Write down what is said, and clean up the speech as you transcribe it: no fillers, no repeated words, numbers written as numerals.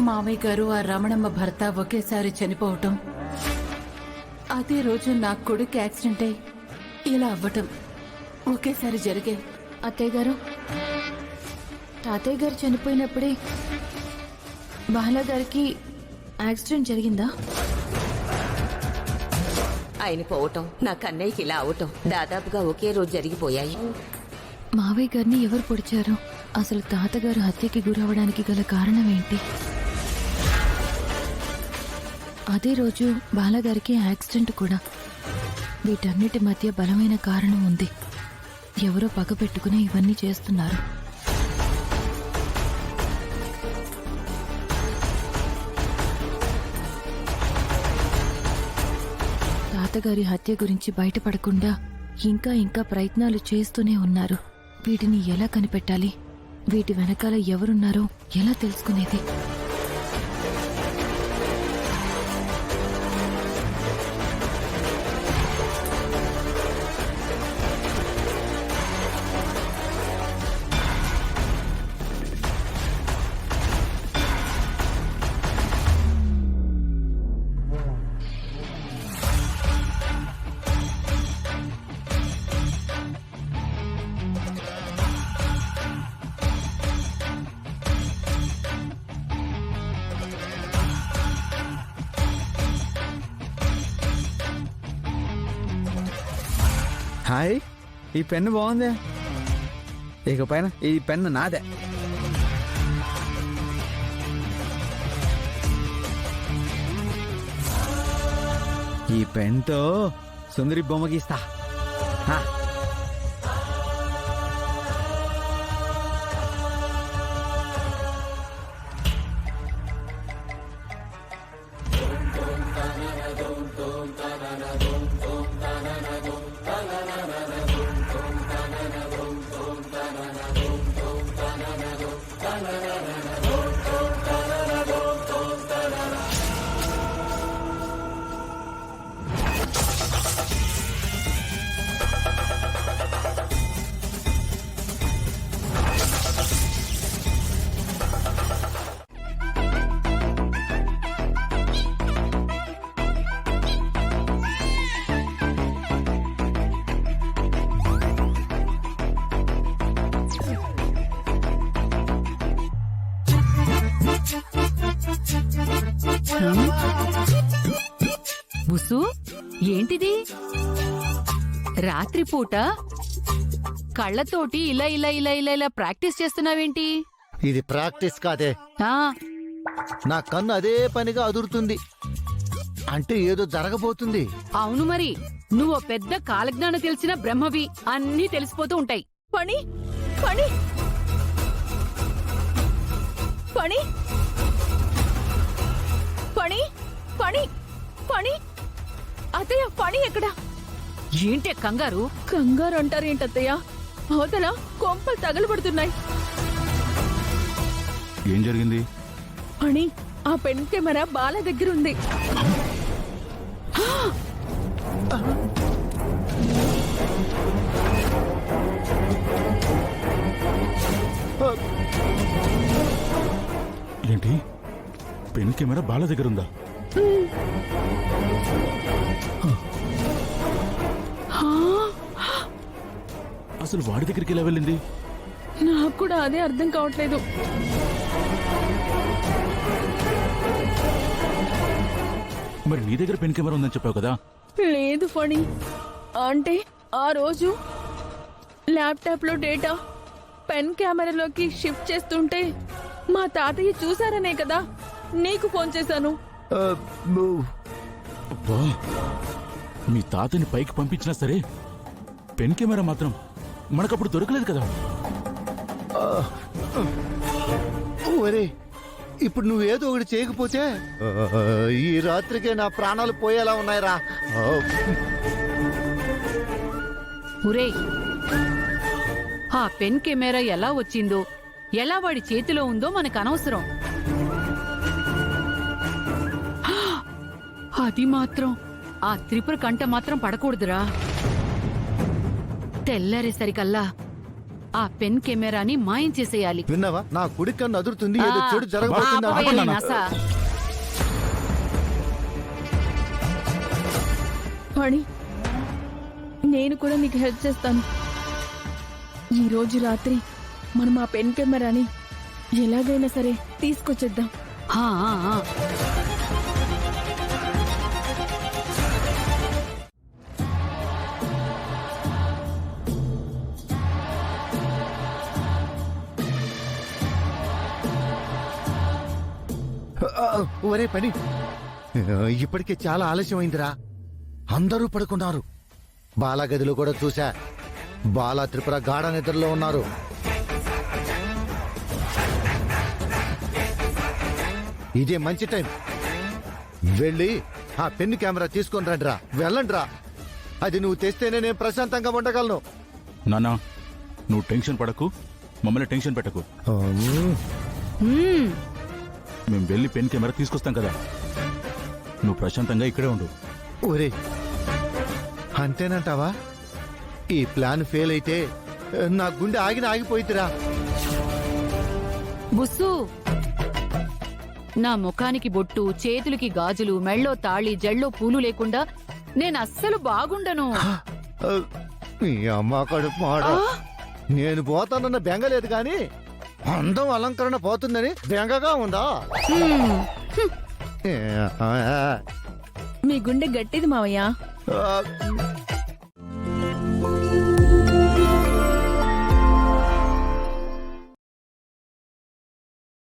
మామయ్య గారు ఆ రమణమ్మ భర్త ఒకేసారి చనిపోవటం, అదే రోజు నా కొడుకు యాక్సిడెంట్ అయి ఇలా అవ్వటం ఒకేసారి జరిగాయి. అత్తయ్య గారు, తాతయ్య గారు చనిపోయినప్పుడే బాలా గారికి యాక్సిడెంట్ జరిగిందా? ఆయన పోవటం, నా కన్నయ్యకి ఇలా అవటం దాదాపుగా ఒకే రోజు జరిగిపోయాయి. మావయ్య గారిని ఎవరు పొడిచారు? అసలు తాతగారు హత్యకి గురవడానికి గల కారణం ఏంటి? అదే రోజు బాలగారికి యాక్సిడెంట్ కూడా. వీటన్నిటి మధ్య బలమైన కారణం ఉంది. ఎవరో పగ పెట్టుకుని ఇవన్నీ చేస్తున్నారు. తాతగారి హత్య గురించి బయటపడకుండా ఇంకా ఇంకా ప్రయత్నాలు చేస్తూనే ఉన్నారు. వీటిని ఎలా కనిపెట్టాలి? వీటి వెనకాల ఎవరున్నారో ఎలా తెలుసుకునేది? హాయ్, ఈ పెన్ను బాగుంది. ఇక పైన ఈ పెన్ను నాదే. ఈ పెన్తో సుందరి బొమ్మ గీస్తా. బుసు, ఏంటిది? రాత్రిపూట కళ్ళతోటి ఇలా ఇలా ఇలా ఇలా ఇలా ప్రాక్టీస్ చేస్తున్నావేంటి? ఇది ప్రాక్టీస్ కాదే, ఆ, నా కన్ను అదే పనిగా అదురుతుంది. అంటే ఏదో జరగబోతుంది. అవును మరి, నువ్వు పెద్ద కాలజ్ఞానం తెలిసిన బ్రహ్మవి. అన్నీ తెలిసిపోతూ ఉంటాయి. పని పని పని పని పని పని అత్తయ్య, పని ఎక్కడా? ఏంటే కంగారు? కంగారు అంటారేంటత్తయ్య? అవతల కొంపలు తగలబడుతున్నాయి. ఏం జరిగింది? పని, ఆ పెన్ కెమెరా బాల దగ్గరుంది. ఏంటి? పెన్ కెమెరా బాల దగ్గర ఉందా? అసలు వాడి దగ్గరికి ఎలా వెళ్ళింది? నాకు కూడా అదే అర్థం కావట్లేదు. మరి నీ దగ్గర పెన్ కెమెరా ఉందని చెప్పావు కదా? లేదు ఫణి, అంటే ఆ రోజు ల్యాప్టాప్ లో డేటా పెన్ కెమెరాలోకి షిఫ్ట్ చేస్తుంటే మా తాతయ్య చూసారనే కదా నీకు ఫోన్ చేశాను. అబ్బా, మీ తాతని పైకి పంపించినా సరే పెన్ కెమెరా మాత్రం మనకప్పుడు దొరకలేదు కదా? ఒరే, ఇప్పుడు నువ్వేదో ఒకటి చేయకపోతే ఈ రాత్రికే నా ప్రాణాలు పోయేలా ఉన్నాయిరా. ఒరేయ్, ఆ పెన్ కెమెరా ఎలా వచ్చిందో, ఎలా వాడి చేతిలో ఉందో మనకు అనవసరం. అది మాత్రం ఆ త్రిపుర కంట మాత్రం పడకూడదురా. తెల్లారేసరికల్లా ఆ పెన్ కెమెరాని మాయం చేసేయాలి. విన్నావా, నా కుడి కన్ను అదురుతుంది, ఏదో చెడు ఆ, జరగబోతుంది ఆపవయ్యా నీ అనుకున్నాను. నస. వాణి, నేను కూడా నీకు హెల్ప్ చేస్తాను. ఈ రోజు రాత్రి మనం ఆ పెన్ కెమెరాని ఎలాగైనా సరే తీసుకొచ్చేద్దాం. ఆ, ఆ, ఆ. ఒరే పని, ఇప్పటికే చాలా ఆలస్యమైందిరా. అందరూ పడుకున్నారు. బాలా గదిలో కూడా చూసా, బాలా త్రిపుర గాఢ నిద్రలో ఉన్నారు. ఇదే మంచి టైం. వెళ్ళి ఆ పెన్ కెమెరా తీసుకొని రండిరా. వెళ్ళండిరా. అది నువ్వు తెస్తేనే నేను ప్రశాంతంగా ఉండగలను. నాన్నా, నువ్వు టెన్షన్ పడకు, మమ్మల్ని టెన్షన్ పెట్టకు. మ్మ్. మేము వెళ్ళి పెన్ కెమెరా తీసుకొస్తాం కదా, నువ్వు ప్రశాంతంగా ఇక్కడే ఉండు. ఒరే, అంతేనంటావా? ఈ ప్లాన్ ఫెయిల్ అయితే నా గుండె ఆగిపోయిద్దిరా. బుస్సు, నా ముఖానికి బొట్టు, చేతులకి గాజులు, మెళ్ళో తాళి, జల్లో పూలు లేకుండా నేను అస్సలు బాగుండను. నీ అమ్మ కడుపు మాడ. నేను పోతానన్న బెంగలేదు గాని అందం అలంకరణ పోతుందని బెంగగా ఉందా? మ్మ్. మీ గుండె గట్టిది మావయ్య. ఆ,